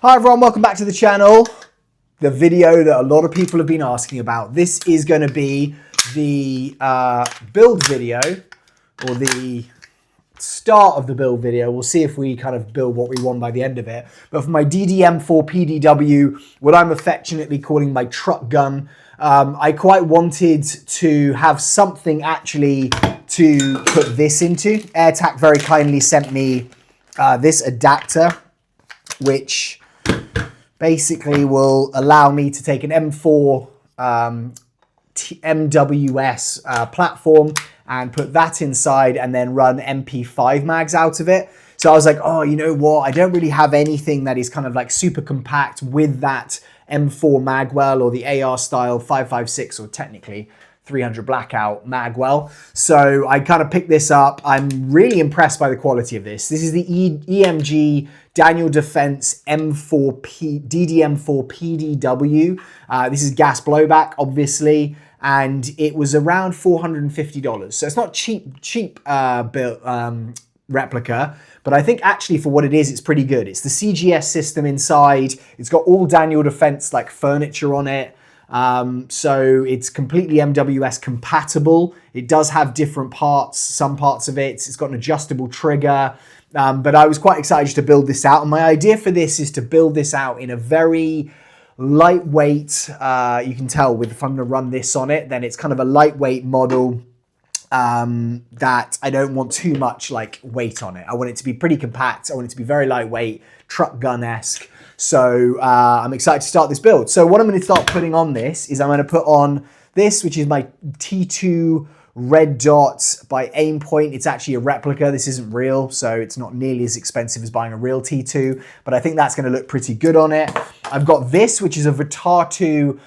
Hi everyone, welcome back to the channel. The video that a lot of people have been asking about. This is going to be the build video, or the start of the build video. We'll see if we kind of build what we want by the end of it. But for my DDM4 PDW, what I'm affectionately calling my truck gun, I quite wanted to have something actually to put this into. AirTac very kindly sent me this adapter, which basically will allow me to take an M4 MWS platform and put that inside and then run MP5 mags out of it. So I was like, oh, you know what? I don't really have anything that is kind of like super compact with that M4 magwell or the AR style 556 or technically 300 blackout magwell. So I kind of picked this up. I'm really impressed by the quality of this. This is the EMG Daniel Defense DDM4 PDW. This is gas blowback, obviously, and it was around $450. So it's not cheap replica, but I think actually for what it is, it's pretty good. It's the CGS system inside. It's got all Daniel Defense like furniture on it. So it's completely MWS compatible. It does have different parts, some parts of it. It's got an adjustable trigger. But I was quite excited to build this out. And my idea for this is to build this out in a very lightweight, you can tell if I'm going to run this on it, then it's kind of a lightweight model that I don't want too much like weight on it. I want it to be pretty compact. I want it to be very lightweight, truck gun-esque. So I'm excited to start this build. So what I'm going to start putting on this is I'm going to put on this, which is my T2 red dot by Aimpoint. It's actually a replica. This isn't real, so it's not nearly as expensive as buying a real T2, but I think that's going to look pretty good on it. I've got this, which is a VOTATU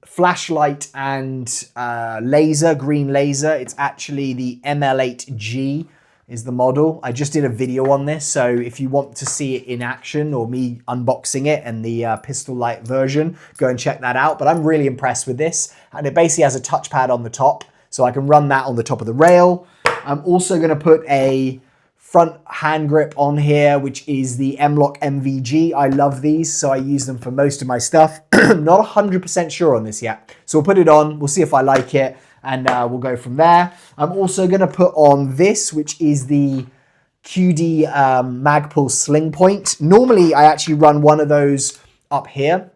flashlight and laser, green laser. It's actually the ML8G is the model. I just did a video on this, so if you want to see it in action or me unboxing it and the pistol light version, go and check that out. But I'm really impressed with this, and it basically has a touchpad on the top, so I can run that on the top of the rail. I'm also going to put a front hand grip on here, which is the M-LOK MVG. I love these, so I use them for most of my stuff. Not 100% sure on this yet, so we'll put it on, we'll see if I like it, and we'll go from there. I'm also going to put on this, which is the QD Magpul Sling point. Normally, I actually run one of those up here,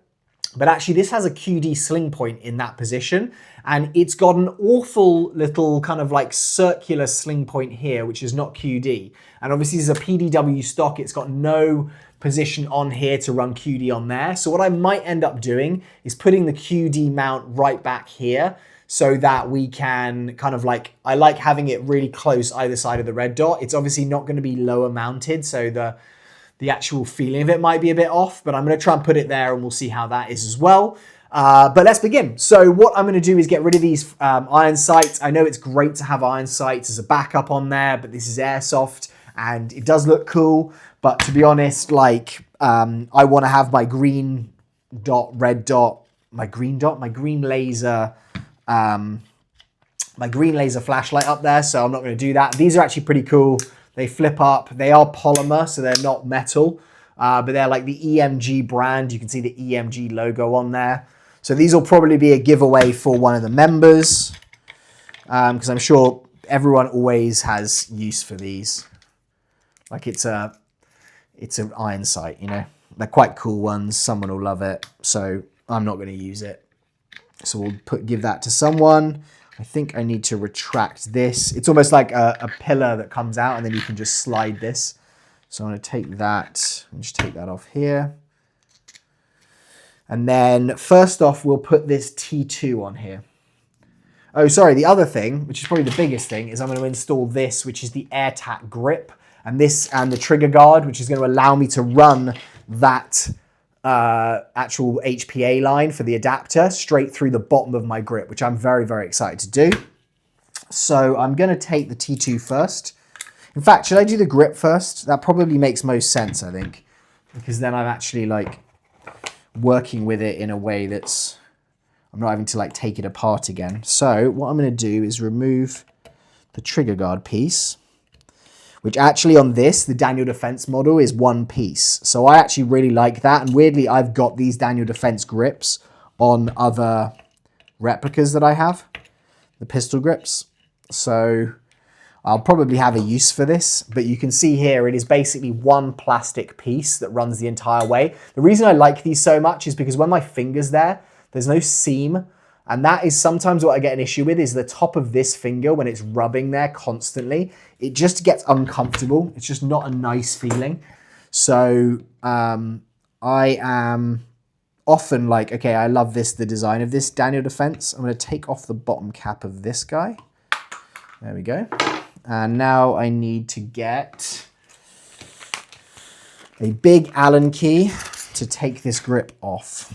but actually this has a QD sling point in that position, and it's got an awful little kind of like circular sling point here, which is not QD. And obviously this is a PDW stock. It's got no position on here to run QD on there. So what I might end up doing is putting the QD mount right back here, so that we can kind of like, I like having it really close either side of the red dot. It's obviously not going to be lower mounted, so the actual feeling of it might be a bit off, but I'm going to try and put it there and we'll see how that is as well. But let's begin. So what I'm going to do is get rid of these iron sights. I know it's great to have iron sights as a backup on there, but this is airsoft and it does look cool. But to be honest, like I want to have my green dot, red dot, my green laser, my green laser flashlight up there. So I'm not going to do that. These are actually pretty cool. They flip up. They are polymer, so they're not metal, but they're like the EMG brand. You can see the EMG logo on there. So these will probably be a giveaway for one of the members, because I'm sure everyone always has use for these. Like it's an iron sight, you know. They're quite cool ones. Someone will love it. So I'm not going to use it. So we'll give that to someone. I think I need to retract this. It's almost like a pillar that comes out and then you can just slide this. So I'm going to take that and just take that off here. And then first off, we'll put this T2 on here. Oh, sorry. The other thing, which is probably the biggest thing, is I'm going to install this, which is the AirTac grip, and this and the trigger guard, which is going to allow me to run that actual HPA line for the adapter straight through the bottom of my grip, which I'm very, very excited to do. So I'm going to take the T2 first. In fact, should I do the grip first? That probably makes most sense, I think, because then I'm actually like working with it in a way that's, I'm not having to like take it apart again. So what I'm going to do is remove the trigger guard piece. which actually on this, the Daniel Defense model is one piece. So I actually really like that. And weirdly, I've got these Daniel Defense grips on other replicas that I have, the pistol grips. So I'll probably have a use for this, but you can see here it is basically one plastic piece that runs the entire way. The reason I like these so much is because when my finger's there, there's no seam. And that is sometimes what I get an issue with is the top of this finger when it's rubbing there constantly, it just gets uncomfortable. It's just not a nice feeling. So I am often like, okay, I love this, the design of this Daniel Defense. I'm gonna take off the bottom cap of this guy. There we go. And now I need to get a big Allen key to take this grip off.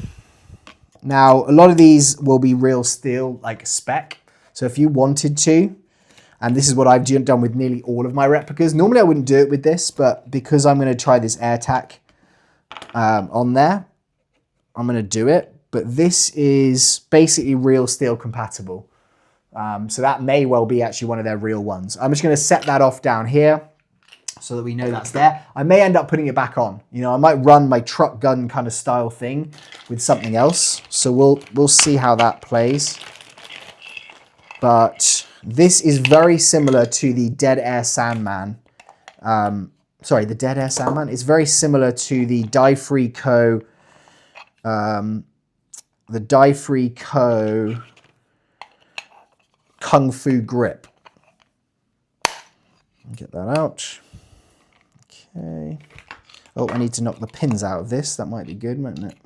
Now, a lot of these will be real steel, like spec. So if you wanted to, and this is what I've done with nearly all of my replicas. Normally I wouldn't do it with this, but because I'm gonna try this AirTac on there, I'm gonna do it. But this is basically real steel compatible. So that may well be actually one of their real ones. I'm just gonna set that off down here so that we know that's there. I may end up putting it back on. You know, I might run my truck gun kind of style thing with something else. So we'll see how that plays. But this is very similar to the Dead Air Sandman. Sorry, the Dead Air Sandman. It's very similar to the Die-Free Co. The Die-Free Co. Kung Fu grip. Get that out. Okay. Oh, I need to knock the pins out of this. That might be good, mightn't it?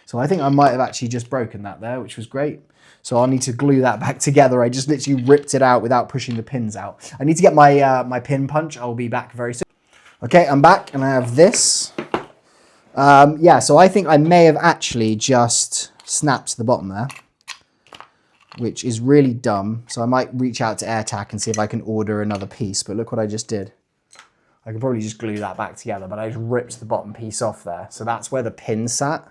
So I think I might have actually just broken that there, which was great. So I'll need to glue that back together. I just literally ripped it out without pushing the pins out. I need to get my my pin punch. I'll be back very soon. Okay, I'm back and I have this. Yeah, so I think I may have actually just snapped the bottom there, which is really dumb. So I might reach out to AirTac and see if I can order another piece. But look what I just did. I could probably just glue that back together, but I just ripped the bottom piece off there. So that's where the pin sat.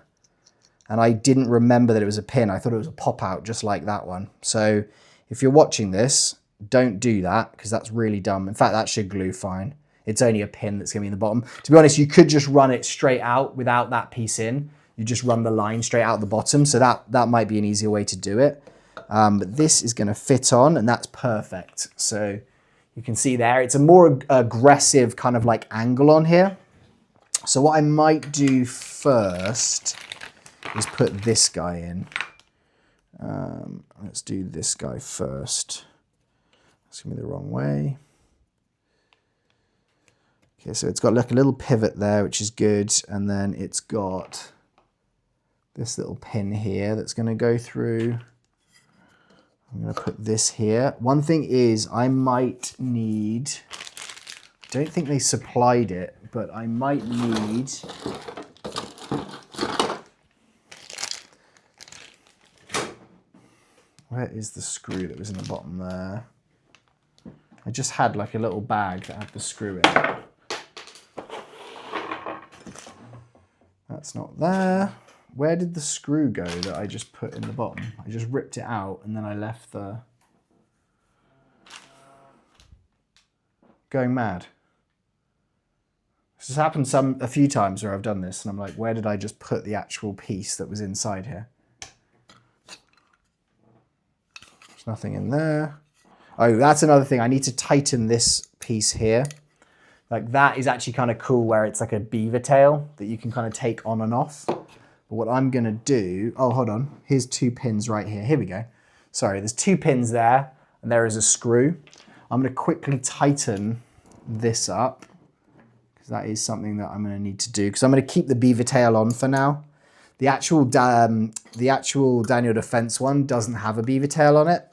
And I didn't remember that it was a pin. I thought it was a pop out just like that one. So if you're watching this, don't do that because that's really dumb. In fact, that should glue fine. It's only a pin that's gonna be in the bottom. To be honest, you could just run it straight out without that piece in. You just run the line straight out the bottom. So that might be an easier way to do it. But this is gonna fit on and that's perfect. So you can see there, it's a more aggressive kind of like angle on here. So what I might do first is put this guy in. Let's do this guy first. That's gonna be the wrong way. Okay, so it's got like a little pivot there, which is good. And then it's got this little pin here that's gonna go through. I'm gonna put this here. One thing is I might need, I don't think they supplied it, but I might need where is the screw that was in the bottom there? I just had like a little bag that had the screw in it. That's not there. Where did the screw go that I just put in the bottom? I just ripped it out and then I left the... Going mad. This has happened a few times where I've done this and I'm like, where did I just put the actual piece that was inside here? There's nothing in there. Oh, that's another thing. I need to tighten this piece here. Like that is actually kind of cool where it's like a beaver tail that you can kind of take on and off. But what I'm gonna do, oh, hold on. Here's two pins right here. Here we go. Sorry, there's two pins there and there is a screw. I'm gonna quickly tighten this up because that is something that I'm gonna need to do because I'm gonna keep the beaver tail on for now. The actual Daniel Defense one doesn't have a beaver tail on it,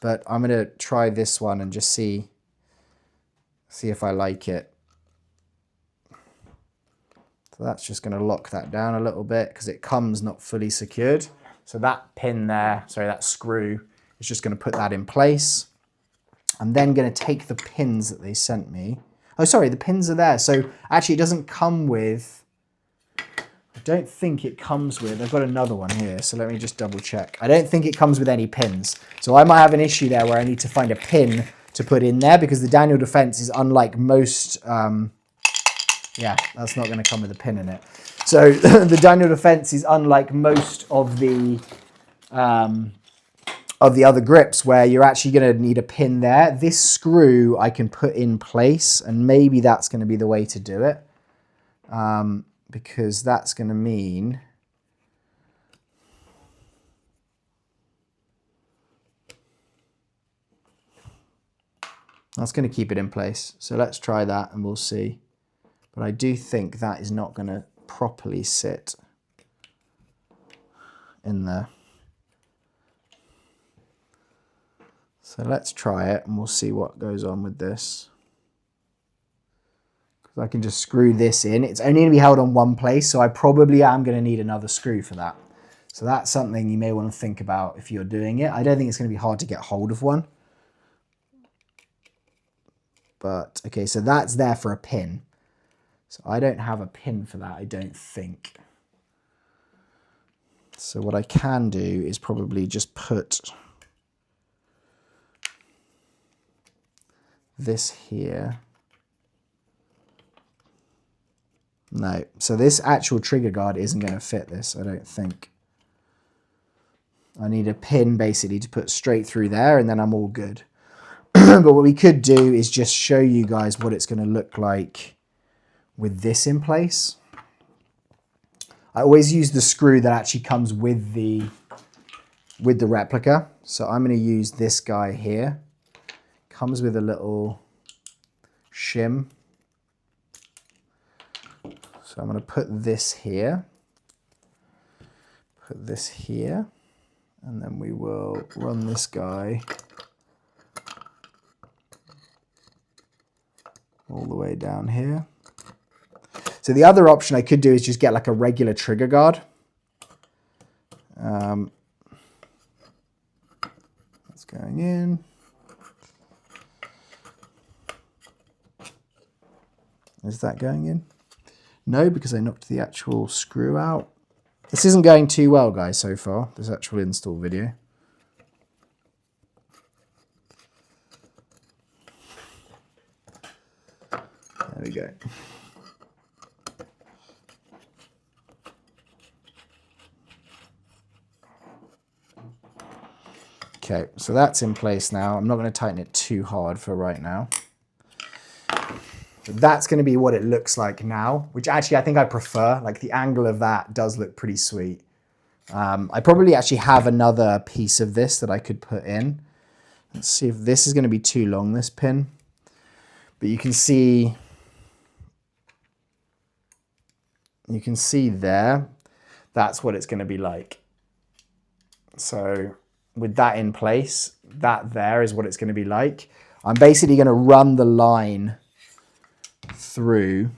but I'm gonna try this one and just see if I like it. So that's just going to lock that down a little bit because it comes not fully secured. So that pin there, sorry, that screw is just going to put that in place. I'm then going to take the pins that they sent me. Oh, sorry, the pins are there. So actually it doesn't come with, I don't think it comes with, I've got another one here. So let me just double check. I don't think it comes with any pins. So I might have an issue there where I need to find a pin to put in there, because the Daniel defense is unlike most, yeah, that's not going to come with a pin in it. So the Daniel defense is unlike most of the other grips where you're actually going to need a pin there. This screw I can put in place, and maybe that's going to be the way to do it, because that's going to mean that's going to keep it in place. So let's try that and we'll see. But I do think that is not going to properly sit in there. So let's try it and we'll see what goes on with this. Because I can just screw this in. It's only going to be held on one place, so I probably am going to need another screw for that. So that's something you may want to think about if you're doing it. I don't think it's going to be hard to get hold of one. But okay, so that's there for a pin. So I don't have a pin for that, I don't think. So what I can do is probably just put this here. No, so this actual trigger guard isn't going to fit this, I don't think. I need a pin basically to put straight through there, and then I'm all good. But what we could do is just show you guys what it's going to look like with this in place. I always use the screw that actually comes with the replica. So I'm going to use this guy here. Comes with a little shim. So I'm going to put this here. Put this here. And then we will run this guy all the way down here. So the other option I could do is just get like a regular trigger guard. That's going in. Is that going in? No, because I knocked the actual screw out. This isn't going too well, guys, so far, this actual install video. There we go. Okay, so that's in place now. I'm not going to tighten it too hard for right now. But that's going to be what it looks like now, which actually I think I prefer. Like the angle of that does look pretty sweet. I probably actually have another piece of this that I could put in. Let's see if this is going to be too long, this pin. But you can see there, that's what it's going to be like. So with that in place, that there is what it's going to be like. I'm basically going to run the line through,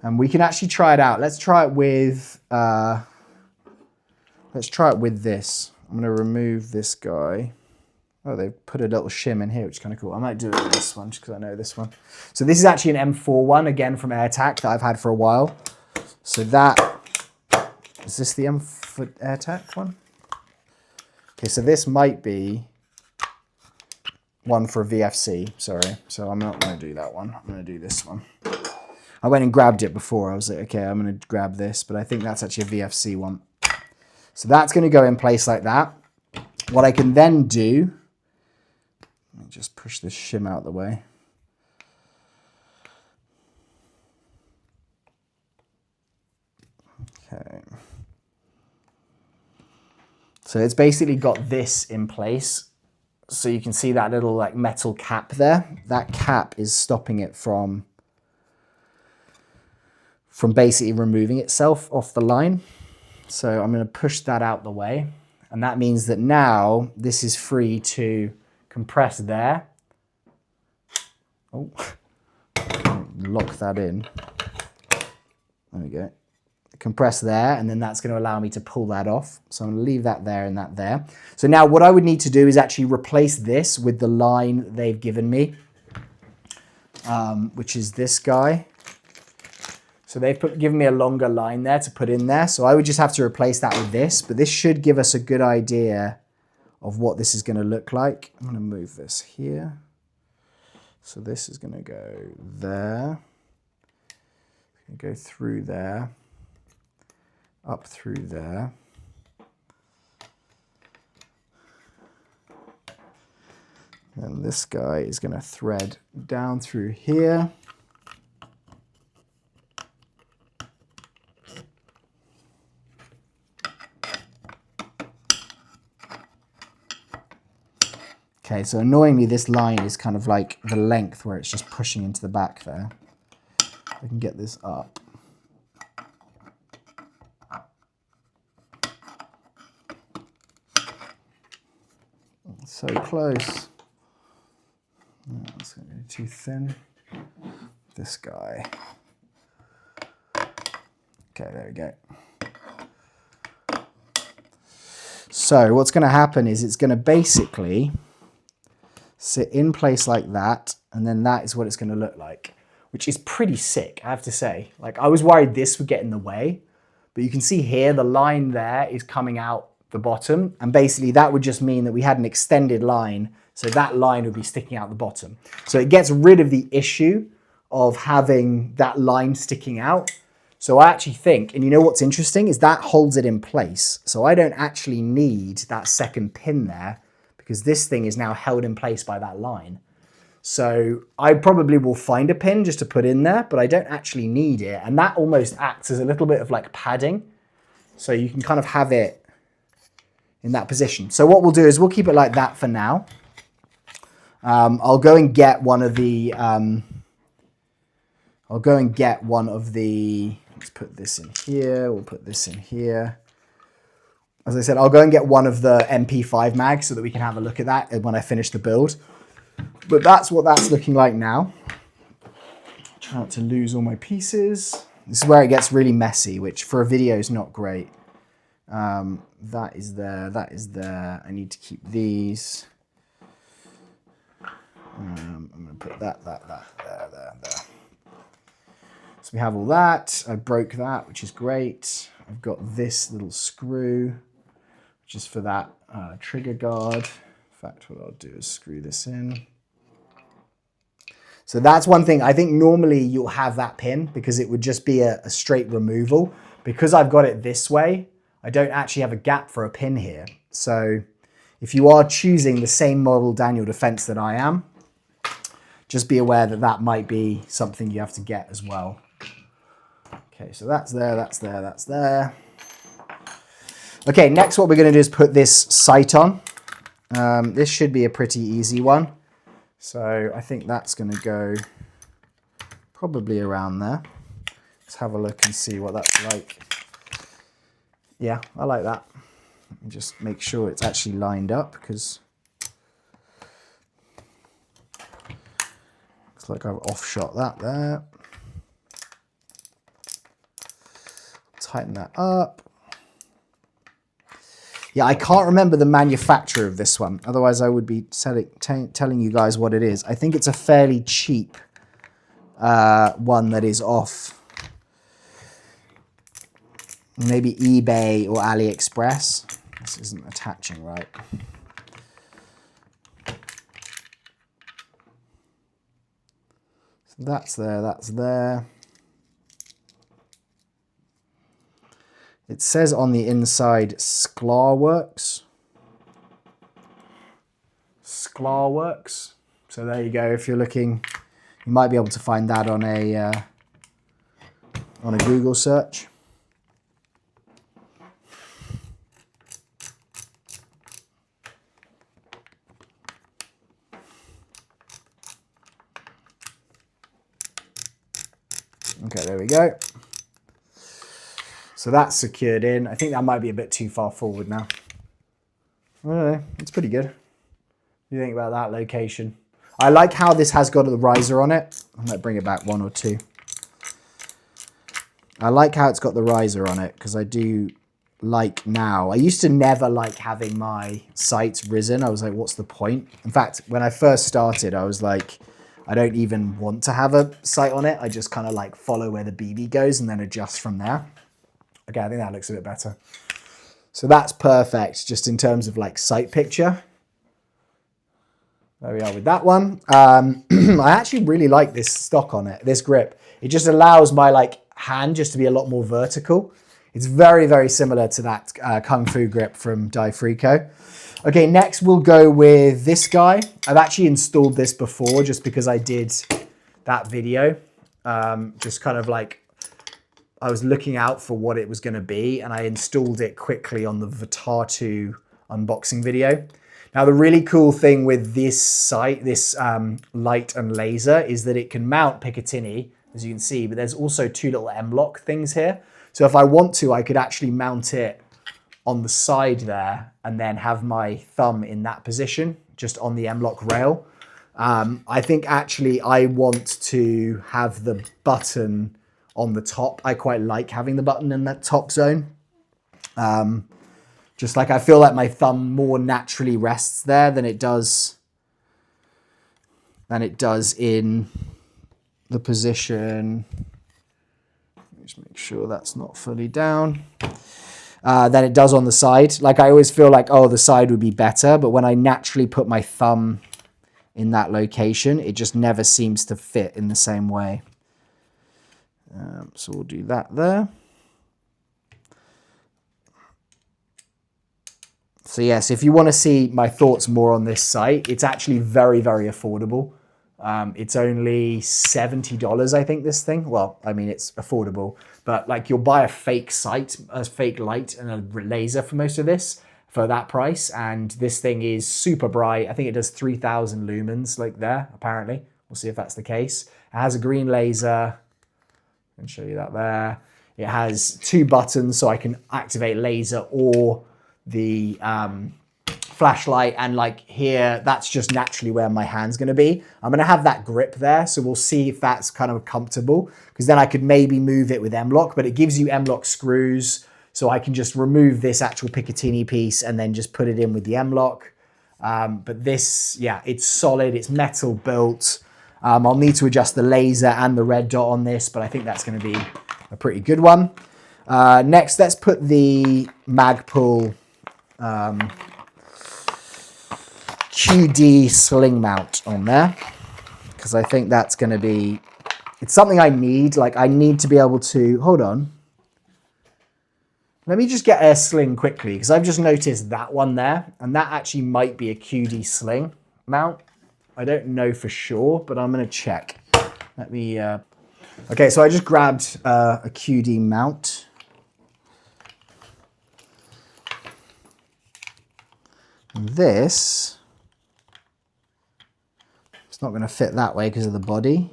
and we can actually try it out. Let's try it with this. I'm going to remove this guy. Oh, they put a little shim in here, which is kind of cool. I might do it with this one just because I know this one. So this is actually an M4 one, again from AirTac, that I've had for a while. So that, is this the AirTac one? Okay, so this might be one for a VFC, sorry. So I'm not going to do that one. I'm going to do this one. I went and grabbed it before. I was like, okay, I'm going to grab this, but I think that's actually a VFC one. So that's going to go in place like that. What I can then do, let me just push this shim out of the way. Okay. So it's basically got this in place. So you can see that little like metal cap there. That cap is stopping it from basically removing itself off the line. So I'm going to push that out the way. And that means that now this is free to compress there. Oh, lock that in. There we go. Compress there, and then that's going to allow me to pull that off. So I'm going to leave that there and that there. So now what I would need to do is actually replace this with the line that they've given me, which is this guy. So they've given me a longer line there to put in there. So I would just have to replace that with this, but this should give us a good idea of what this is going to look like. I'm going to move this here. So this is going to go there, go through there, up through there. And this guy is going to thread down through here. Okay, so annoyingly this line is kind of like the length where it's just pushing into the back there. I can get this up. So close. Oh, that's going to be too thin. This guy. Okay, there we go. So what's going to happen is it's going to basically sit in place like that, and then that is what it's going to look like, which is pretty sick, I have to say. Like, I was worried this would get in the way, but you can see here the line there is coming out the bottom, and basically that would just mean that we had an extended line, so that line would be sticking out the bottom. So it gets rid of the issue of having that line sticking out. So I actually think, and you know what's interesting, is that holds it in place. So I don't actually need that second pin there, because this thing is now held in place by that line. So I probably will find a pin just to put in there, but I don't actually need it. And that almost acts as a little bit of like padding. So you can kind of have it in that position. So what we'll do is we'll keep it like that for now. I'll go and get one of the, let's put this in here, we'll put this in here. As I said, I'll go and get one of the MP5 mags so that we can have a look at that when I finish the build. But that's what that's looking like now. Try not to lose all my pieces. This is where it gets really messy, which for a video is not great. That is there, that is there. I need to keep these. I'm going to put that, there. So we have all that. I broke that, which is great. I've got this little screw, which is for that trigger guard. In fact, what I'll do is screw this in. So that's one thing. I think normally you'll have that pin because it would just be a straight removal. Because I've got it this way, I don't actually have a gap for a pin here. So if you are choosing the same model Daniel Defense that I am, just be aware that that might be something you have to get as well. Okay, so that's there, that's there, that's there. Okay, next what we're going to do is put this sight on. This should be a pretty easy one. So I think that's going to go probably around there. Let's have a look and see what that's like. Yeah, I like that. Let me just make sure it's actually lined up because looks like I've offshot that there. Tighten that up. Yeah, I can't remember the manufacturer of this one. Otherwise, I would be telling you guys what it is. I think it's a fairly cheap one that is off maybe eBay or AliExpress. This isn't attaching right. So that's there, that's there. It says on the inside, Sklarworks. Sklarworks. So there you go. If you're looking, you might be able to find that on a Google search. Okay, there we go. So that's secured in. I think that might be a bit too far forward now. I don't know, it's pretty good. What do you think about that location? I like how this has got the riser on it. I might bring it back one or two. I like how it's got the riser on it because I do like now. I used to never like having my sights risen. I was like, what's the point? In fact, when I first started, I was like, I don't even want to have a sight on it. I just kind of like follow where the BB goes and then adjust from there. Okay, I think that looks a bit better. So that's perfect just in terms of like sight picture. There we are with that one. I actually really like this stock on it, this grip. It just allows my like hand just to be a lot more vertical. It's very, very similar to that Kung Fu grip from Frico. Okay, next we'll go with this guy. I've actually installed this before just because I did that video. Just kind of like, I was looking out for what it was going to be and I installed it quickly on the VOTATU unboxing video. Now, the really cool thing with this sight, this light and laser, is that it can mount Picatinny, as you can see, but there's also two little M-lock things here. So if I want to, I could actually mount it on the side there and then have my thumb in that position, just on the M-lock rail. I think actually I want to have the button on the top. I quite like having the button in that top zone. Just like I feel like my thumb more naturally rests there than it does in the position. Just make sure that's not fully down. Than it does on the side. Like I always feel like, oh, the side would be better, but when I naturally put my thumb in that location, it just never seems to fit in the same way. So we'll do that there. So yes, if you want to see my thoughts more on this site, it's actually very, very affordable. It's only $70, I think, this thing. Well, I mean, it's affordable, but like you'll buy a fake sight, a fake light and a laser for most of this for that price. And this thing is super bright. I think it does 3,000 lumens like there, apparently. We'll see if that's the case. It has a green laser. I can show you that there. It has two buttons, so I can activate laser or the flashlight, and like here, that's just naturally where my hand's going to be. I'm going to have that grip there, so we'll see if that's kind of comfortable, because then I could maybe move it with M-lock, but it gives you M-lock screws, so I can just remove this actual Picatinny piece and then just put it in with the M-lock. But this, yeah, it's solid, it's metal built. I'll need to adjust the laser and the red dot on this, but I think that's going to be a pretty good one. Next, let's put the Magpul QD sling mount on there, because I think that's going to be, it's something I need. Like I need to be able to, hold on. Let me just get a sling quickly, because I've just noticed that one there, and that actually might be a QD sling mount. I don't know for sure, but I'm going to check. Let me, okay, so I just grabbed a QD mount. And this, it's not going to fit that way because of the body.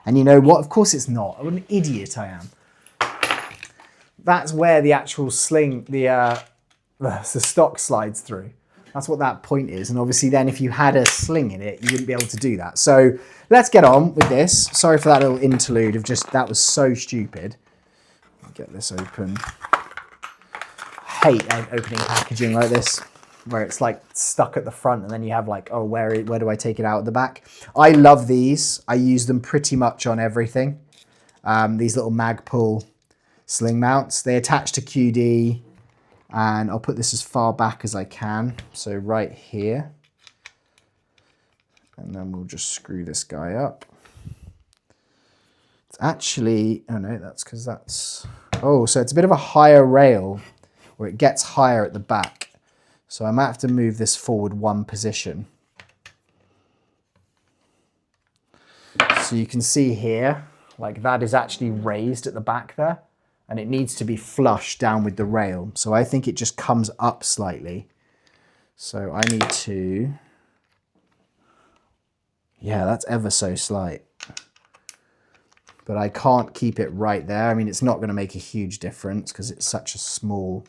And you know what? Of course it's not. What an idiot I am. That's where the actual sling, the stock slides through. That's what that point is. And obviously then if you had a sling in it, you wouldn't be able to do that. So let's get on with this. Sorry for that little interlude of just, that was so stupid. Get this open. I hate opening packaging like this, where it's like stuck at the front and then you have like, oh, where do I take it out at the back? I love these. I use them pretty much on everything. These little Magpul sling mounts, they attach to QD, and I'll put this as far back as I can. So right here, and then we'll just screw this guy up. It's actually, oh no, that's because that's, oh, so it's a bit of a higher rail where it gets higher at the back. So I might have to move this forward one position. So you can see here, like that is actually raised at the back there, and it needs to be flush down with the rail. So I think it just comes up slightly. So I need to, yeah, that's ever so slight. But I can't keep it right there. I mean, it's not going to make a huge difference because it's such a small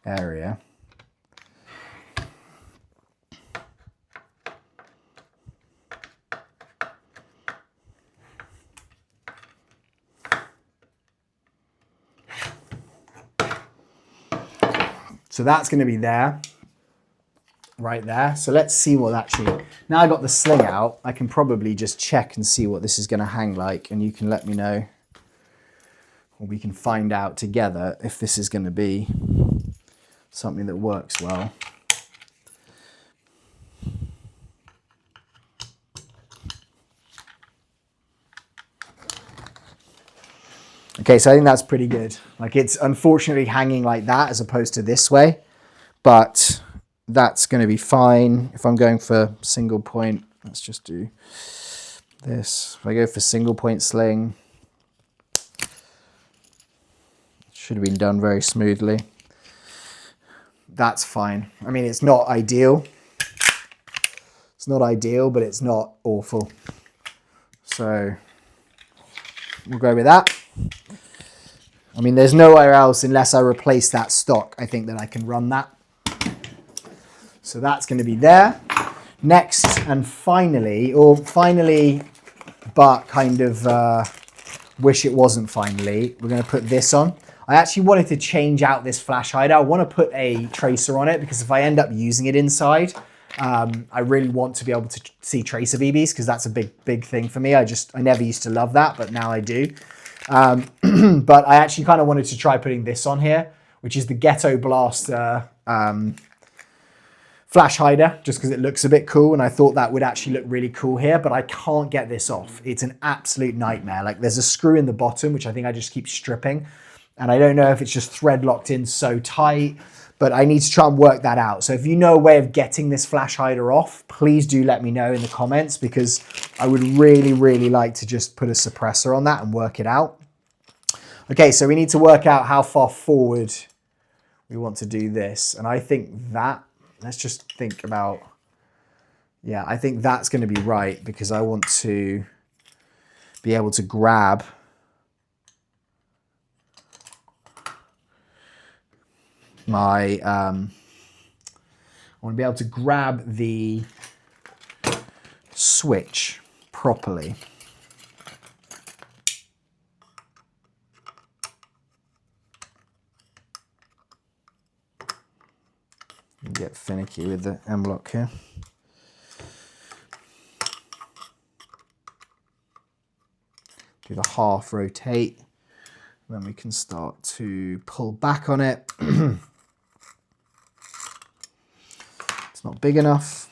area. So that's going to be there, right there. So let's see what actually, now I got the sling out, I can probably just check and see what this is going to hang like, and you can let me know, or we can find out together if this is going to be something that works well. Okay, so I think that's pretty good. Like, it's unfortunately hanging like that as opposed to this way, but that's going to be fine. If I'm going for single point, let's just do this. If I go for single point sling, it should have been done very smoothly. That's fine. I mean, it's not ideal. It's not ideal, but it's not awful. So we'll go with that. I mean, there's nowhere else unless I replace that stock, I think, that I can run that. So that's going to be there. Next and finally, but kind of wish it wasn't finally, we're going to put this on. I actually wanted to change out this flash hider. I want to put a tracer on it because if I end up using it inside, I really want to be able to see tracer BBs because that's a big thing for me. I never used to love that, but now I do. But I actually kind of wanted to try putting this on here, which is the Ghetto Blaster flash hider, just because it looks a bit cool, and I thought that would actually look really cool here, but I can't get this off. It's an absolute nightmare. Like, there's a screw in the bottom, which I think I just keep stripping, and I don't know if it's just thread locked in so tight, but I need to try and work that out. So if you know a way of getting this flash hider off, please do let me know in the comments, because I would really, really like to just put a suppressor on that and work it out. Okay, so we need to work out how far forward we want to do this. And I think that, let's just think about, yeah, I think that's going to be right, because I want to be able to grab my, I want to be able to grab the switch properly. Get finicky with the M-lock here. Do the half rotate, then we can start to pull back on it. It's not big enough.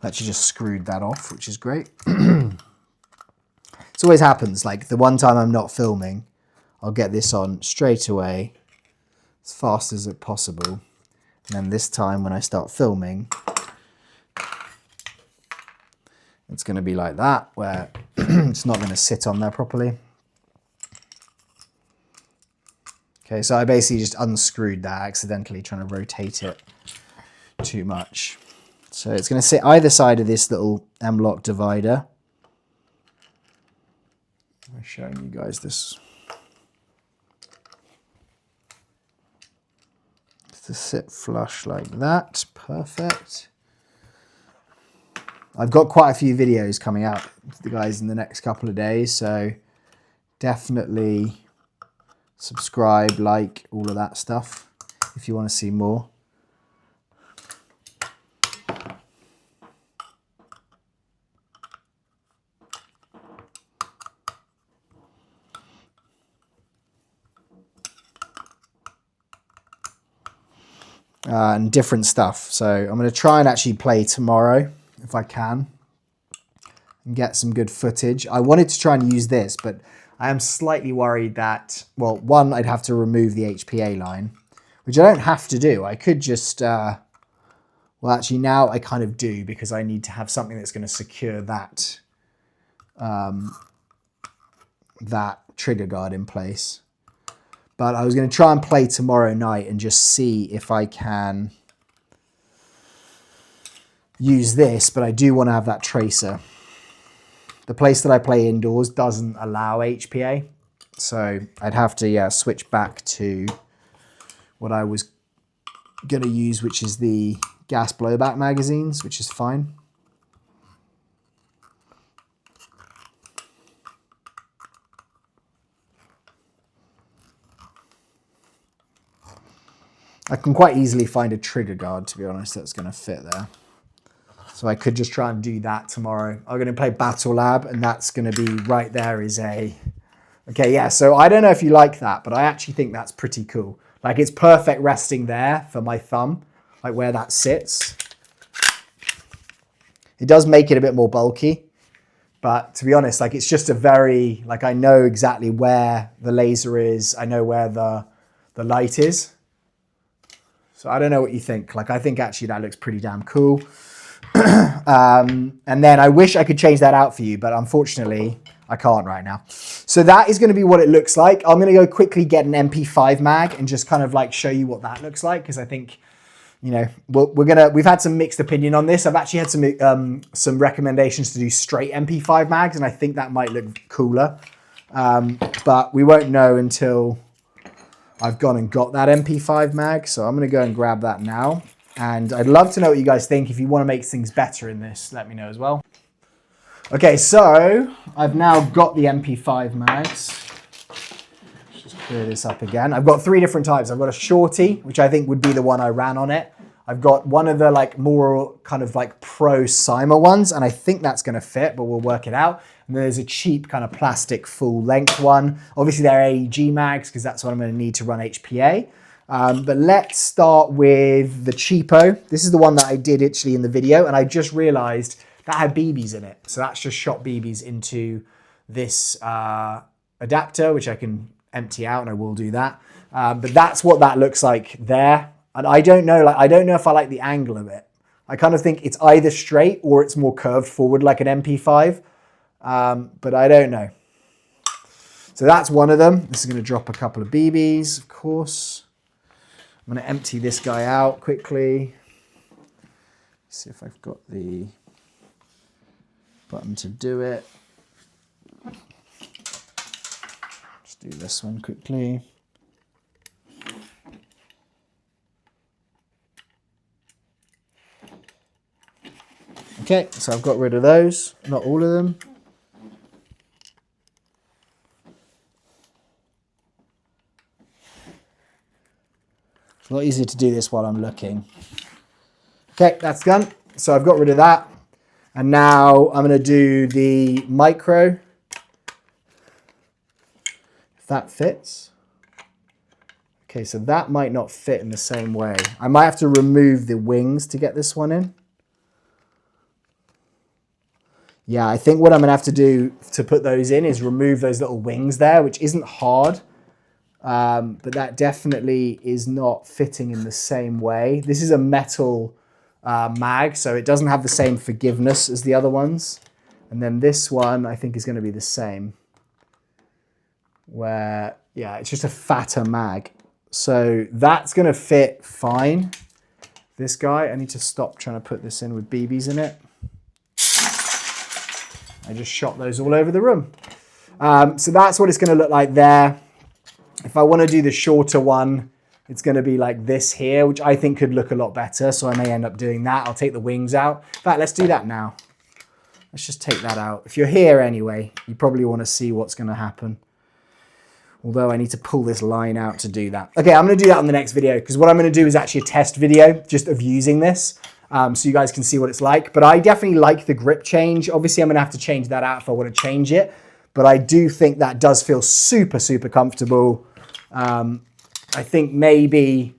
Actually just screwed that off, which is great. It always happens, like the one time I'm not filming, I'll get this on straight away, as fast as it possible. And then this time when I start filming, it's going to be like that, where it's not going to sit on there properly. Okay, so I basically just unscrewed that accidentally, trying to rotate it too much. So it's going to sit either side of this little M-lock divider. I'm showing you guys this. To sit flush like that. Perfect. I've got quite a few videos coming out to the guys in the next couple of days, so definitely subscribe, like, all of that stuff if you want to see more. And different stuff. So I'm going to try and actually play tomorrow if I can and get some good footage. I wanted to try and use this, but I am slightly worried that, well, one, I'd have to remove the HPA line, which I don't have to do. I could just, well, actually now I kind of do, because I need to have something that's going to secure that, that trigger guard in place. But I was going to try and play tomorrow night and just see if I can use this, but I do want to have that tracer. The place that I play indoors doesn't allow HPA, so I'd have to, yeah, switch back to what I was going to use, which is the gas blowback magazines, which is fine. I can quite easily find a trigger guard, to be honest, that's going to fit there. So I could just try and do that tomorrow. I'm going to play Battle Lab, and that's going to be right there is a... Okay, yeah, so I don't know if you like that, but I actually think that's pretty cool. Like, it's perfect resting there for my thumb, like where that sits. It does make it a bit more bulky, but to be honest, like, it's just a very, like, I know exactly where the laser is. I know where the light is. So I don't know what you think. Like, I think actually that looks pretty damn cool. And then I wish I could change that out for you, but unfortunately I can't right now. So that is going to be what it looks like. I'm going to go quickly get an MP5 mag and just kind of like show you what that looks like, because I think, you know, we've had some mixed opinion on this. I've actually had some recommendations to do straight MP5 mags, and I think that might look cooler. But we won't know until I've gone and got that MP5 mag. So I'm going to go and grab that now. And I'd love to know what you guys think. If you want to make things better in this, let me know as well. Okay, so I've now got the MP5 mags. Let's just clear this up again. I've got 3 different types. I've got a shorty, which I think would be the one I ran on it. I've got one of the like more kind of like pro Cyma ones, and I think that's going to fit, but we'll work it out. And then there's a cheap kind of plastic full length one. Obviously they're AEG mags because that's what I'm going to need to run HPA. But let's start with the cheapo. This is the one that I did actually in the video, and I just realized that had BBs in it. So that's just shot BBs into this adapter, which I can empty out, and I will do that. But that's what that looks like there. And I don't know, like, I don't know if I like the angle of it. I kind of think it's either straight or it's more curved forward like an MP5. But I don't know. So that's one of them. This is going to drop a couple of BBs, of course. I'm going to empty this guy out quickly. See if I've got the button to do it. Let's do this one quickly. Okay, so I've got rid of those, not all of them. It's a lot easier to do this while I'm looking. Okay, that's done. So I've got rid of that. And now I'm going to do the micro. If that fits. Okay, so that might not fit in the same way. I might have to remove the wings to get this one in. Yeah, I think what I'm going to have to do to put those in is remove those little wings there, which isn't hard. But that definitely is not fitting in the same way. This is a metal mag, so it doesn't have the same forgiveness as the other ones. And then this one, I think, is going to be the same. Where, yeah, it's just a fatter mag. So that's going to fit fine. This guy, I need to stop trying to put this in with BBs in it. I just shot those all over the room. So that's what it's going to look like there. If I want to do the shorter one, it's going to be like this here, which I think could look a lot better. So I may end up doing that. I'll take the wings out. In fact, let's do that now. Let's just take that out. If you're here anyway, you probably want to see what's going to happen. Although I need to pull this line out to do that. Okay, I'm going to do that on the next video, because what I'm going to do is actually a test video just of using this. So you guys can see what it's like. But I definitely like the grip change. Obviously, I'm going to have to change that out if I want to change it. But I do think that does feel super, super comfortable. I think maybe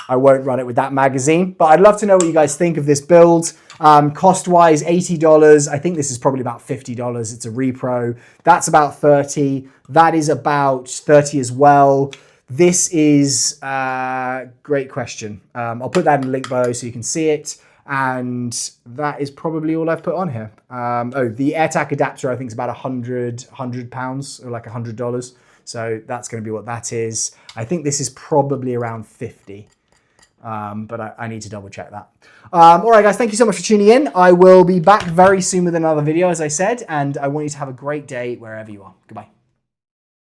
I won't run it with that magazine. But I'd love to know what you guys think of this build. Cost-wise, $80. I think this is probably about $50. It's a repro. That's about $30. That is about $30 as well. This is a great question. I'll put that in the link below so you can see it. And that is probably all I've put on here. Oh, the AirTac adapter I think is about £100 or like $100. So that's going to be what that is. I think this is probably around 50. But I need to double check that. All right, guys, thank you so much for tuning in. I will be back very soon with another video, as I said, and I want you to have a great day wherever you are. Goodbye.